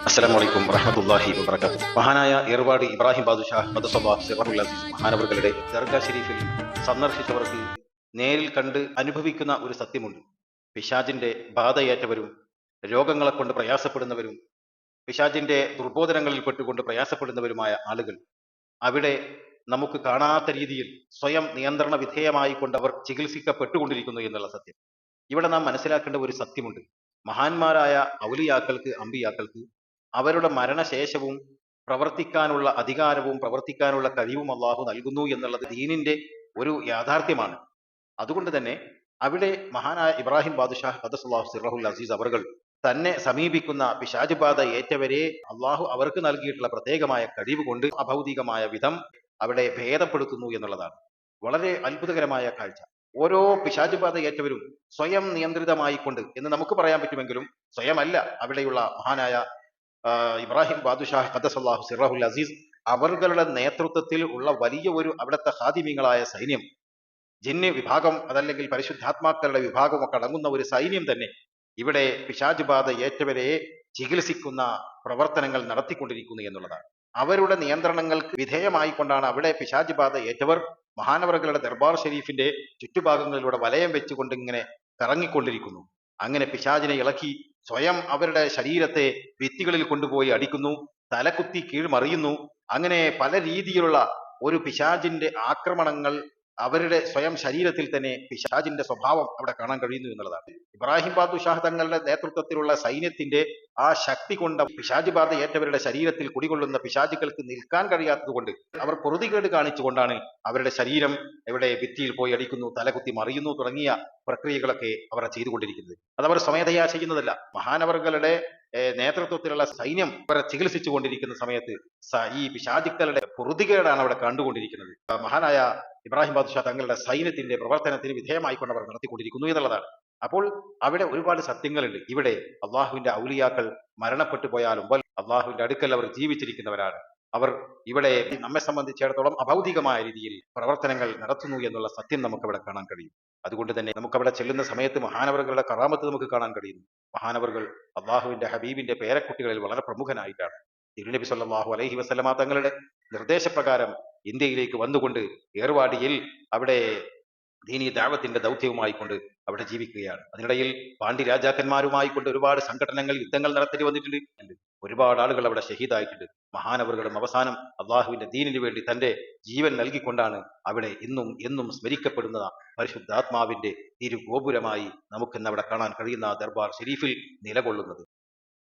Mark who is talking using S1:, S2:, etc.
S1: അസ്സലാമു അലൈക്കും വറഹ്മത്തുള്ളാഹി വബറകാതുഹു. മഹാനായ ഏർവാടി ഇബ്രാഹിം ബാദുഷാ ഖദ്ദസല്ലാഹു സിർറഹുൽ അസീസ് മഹാനവറുകളുടെ ദർഗാ ഷരീഫിൽ സന്ദർശിച്ചവർക്ക് നേരിൽ കണ്ട് അനുഭവിക്കുന്ന ഒരു സത്യമുണ്ട്. പിശാചിന്റെ ബാധയേറ്റവരും രോഗങ്ങളെ കൊണ്ട് പ്രയാസപ്പെടുന്നവരും പിശാചിന്റെ ദുർബോധനങ്ങളിൽ പെട്ടുകൊണ്ട് പ്രയാസപ്പെടുന്നവരുമായ ആളുകൾ അവിടെ നമുക്ക് കാണാത്ത രീതിയിൽ സ്വയം നിയന്ത്രണ വിധേയമായി കൊണ്ട് അവർ ചികിത്സിക്കപ്പെട്ടുകൊണ്ടിരിക്കുന്നു എന്നുള്ള സത്യം. ഇവിടെ നാം മനസ്സിലാക്കേണ്ട ഒരു സത്യമുണ്ട്. മഹാന്മാരായ ഔലിയാക്കൾക്ക്, അമ്പിയാക്കൾക്ക് അവരുടെ മരണശേഷവും പ്രവർത്തിക്കാനുള്ള അധികാരവും പ്രവർത്തിക്കാനുള്ള കഴിവും അള്ളാഹു നൽകുന്നു എന്നുള്ളത് ദീനിന്റെ ഒരു യാഥാർത്ഥ്യമാണ്. അതുകൊണ്ട് തന്നെ അവിടെ മഹാനായ ഇബ്രാഹിം ബാദുഷാ ഖദ്ദസല്ലാഹു സിർറഹുൽ അസീസ് അവർകൾ തന്നെ സമീപിക്കുന്ന പിശാച് ബാധ ഏറ്റവരെ അള്ളാഹു അവർക്ക് നൽകിയിട്ടുള്ള പ്രത്യേകമായ കഴിവ് കൊണ്ട് അഭൗതികമായ വിധം അവിടെ ഭേദപ്പെടുത്തുന്നു എന്നുള്ളതാണ് വളരെ അത്ഭുതകരമായ കാഴ്ച. ഓരോ പിശാച് ബാധ ഏറ്റവരും സ്വയം നിയന്ത്രിതമായിക്കൊണ്ട് എന്ന് നമുക്ക് പറയാൻ പറ്റുമെങ്കിലും സ്വയമല്ല. അവിടെയുള്ള മഹാനായ ഇബ്രാഹിം ബാദുഷാ ഖദ്ദസല്ലാഹു സിർറഹുൽ അസീസ് അവരുടെ നേതൃത്വത്തിൽ ഉള്ള വലിയ ഒരു അവിടുത്തെ ഹാദിമീങ്ങളായ സൈന്യം, ജിന്ന് വിഭാഗം അതല്ലെങ്കിൽ പരിശുദ്ധാത്മാക്കളുടെ വിഭാഗം ഒക്കെ അടങ്ങുന്ന ഒരു സൈന്യം തന്നെ ഇവിടെ പിശാച് ബാധ ഏറ്റവരെ ചികിത്സിക്കുന്ന പ്രവർത്തനങ്ങൾ നടത്തിക്കൊണ്ടിരിക്കുന്നു എന്നുള്ളതാണ്. അവരുടെ നിയന്ത്രണങ്ങൾക്ക് വിധേയമായിക്കൊണ്ടാണ് അവിടെ പിശാച് ബാധ ഏറ്റവർ മഹാനവറുകളുടെ ദർബാർ ഷരീഫിന്റെ ചുറ്റുഭാഗങ്ങളിലൂടെ വലയം വെച്ചുകൊണ്ട് ഇങ്ങനെ കറങ്ങിക്കൊണ്ടിരിക്കുന്നു. അങ്ങനെ പിശാചിനെ ഇളക്കി സ്വയം അവരുടെ ശരീരത്തെ ഭിത്തികളിൽ കൊണ്ടുപോയി അടിക്കുന്നു, തലകുത്തി കീഴ്മറിയുന്നു. അങ്ങനെ പല രീതിയിലുള്ള ഒരു പിശാചിന്റെ ആക്രമണങ്ങൾ അവരുടെ സ്വയം ശരീരത്തിൽ തന്നെ പിശാചിന്റെ സ്വഭാവം അവിടെ കാണാൻ കഴിയുന്നു എന്നുള്ളതാണ്. ഇബ്രാഹിം ബാദുഷാ തങ്ങളുടെ നേതൃത്വത്തിലുള്ള സൈന്യത്തിന്റെ ആ ശക്തി കൊണ്ട് പിശാച് ബാധ ഏറ്റവരുടെ ശരീരത്തിൽ കുടികൊള്ളുന്ന പിശാചുകൾക്ക് നിൽക്കാൻ കഴിയാത്തത് കൊണ്ട് അവർ പൊറുതികേട് കാണിച്ചുകൊണ്ടാണ് അവരുടെ ശരീരം എവിടെ ഭിത്തിയിൽ പോയി അടിക്കുന്നു, തലകുത്തി മറിയുന്നു തുടങ്ങിയ പ്രക്രിയകളൊക്കെ അവർ ചെയ്തുകൊണ്ടിരിക്കുന്നത്. അതവർ സ്വമേധയാ ചെയ്യുന്നതല്ല. മഹാനവറുകളുടെ നേതൃത്വത്തിലുള്ള സൈന്യം അവരെ ചികിത്സിച്ചു കൊണ്ടിരിക്കുന്ന സമയത്ത് ഈ പിശാചുക്കളുടെ പൊറുതികേടാണ് അവിടെ കണ്ടുകൊണ്ടിരിക്കുന്നത്. മഹാനായ ഇബ്രാഹിം ബാദുഷാ തങ്ങളുടെ സൈന്യത്തിന്റെ പ്രവർത്തനത്തിന് വിധേയമായിക്കൊണ്ട് അവർ നടത്തിക്കൊണ്ടിരിക്കുന്നു എന്നുള്ളതാണ്. അപ്പോൾ അവിടെ ഒരുപാട് സത്യങ്ങളുണ്ട്. ഇവിടെ അള്ളാഹുവിന്റെ ഔലിയാക്കൾ മരണപ്പെട്ടു പോയാലും അള്ളാഹുവിന്റെ അടുക്കൽ അവർ ജീവിച്ചിരിക്കുന്നവരാണ്. അവർ ഇവിടെ നമ്മെ സംബന്ധിച്ചിടത്തോളം അഭൗതികമായ രീതിയിൽ പ്രവർത്തനങ്ങൾ നടത്തുന്നു എന്നുള്ള സത്യം നമുക്ക് അവിടെ കാണാൻ കഴിയും. അതുകൊണ്ട് തന്നെ നമുക്കവിടെ ചെല്ലുന്ന സമയത്ത് മഹാനവറുകളുടെ കറാമത്ത് നമുക്ക് കാണാൻ കഴിയുന്നു. മഹാനവറുകൾ അള്ളാഹുവിന്റെ ഹബീബിന്റെ പേരക്കുട്ടികളിൽ വളരെ പ്രമുഖനായിട്ടാണ്. തിരുനബി സല്ലല്ലാഹു അലൈഹി വസല്ലമ തങ്ങളുടെ നിർദ്ദേശപ്രകാരം ഇന്ത്യയിലേക്ക് വന്നുകൊണ്ട് ഏർവാടിയിൽ അവിടെ ദീനീ ദഅവത്തിന്റെ ദൗത്യവുമായി കൊണ്ട് അവിടെ ജീവിക്കുകയാണ്. അതിനിടയിൽ പാണ്ഡ്യ രാജാക്കന്മാരുമായി കൊണ്ട് ഒരുപാട് സംഘടനകൾ, യുദ്ധങ്ങൾ നടത്തേണ്ടി വന്നിട്ടുണ്ട്. ഒരുപാട് ആളുകൾ അവിടെ ഷഹീദായിട്ടുണ്ട്. മഹാനവറുകളും അവസാനം അള്ളാഹുവിന്റെ ദീനിന് വേണ്ടി തന്റെ ജീവൻ നൽകിക്കൊണ്ടാണ് അവിടെ ഇന്നും എന്നും സ്മരിക്കപ്പെടുന്ന പരിശുദ്ധാത്മാവിന്റെ തിരുഗോപുരമായി നമുക്കിന്ന് അവിടെ കാണാൻ കഴിയുന്ന ദർബാർ ഷരീഫിൽ നിലകൊള്ളുന്നത്.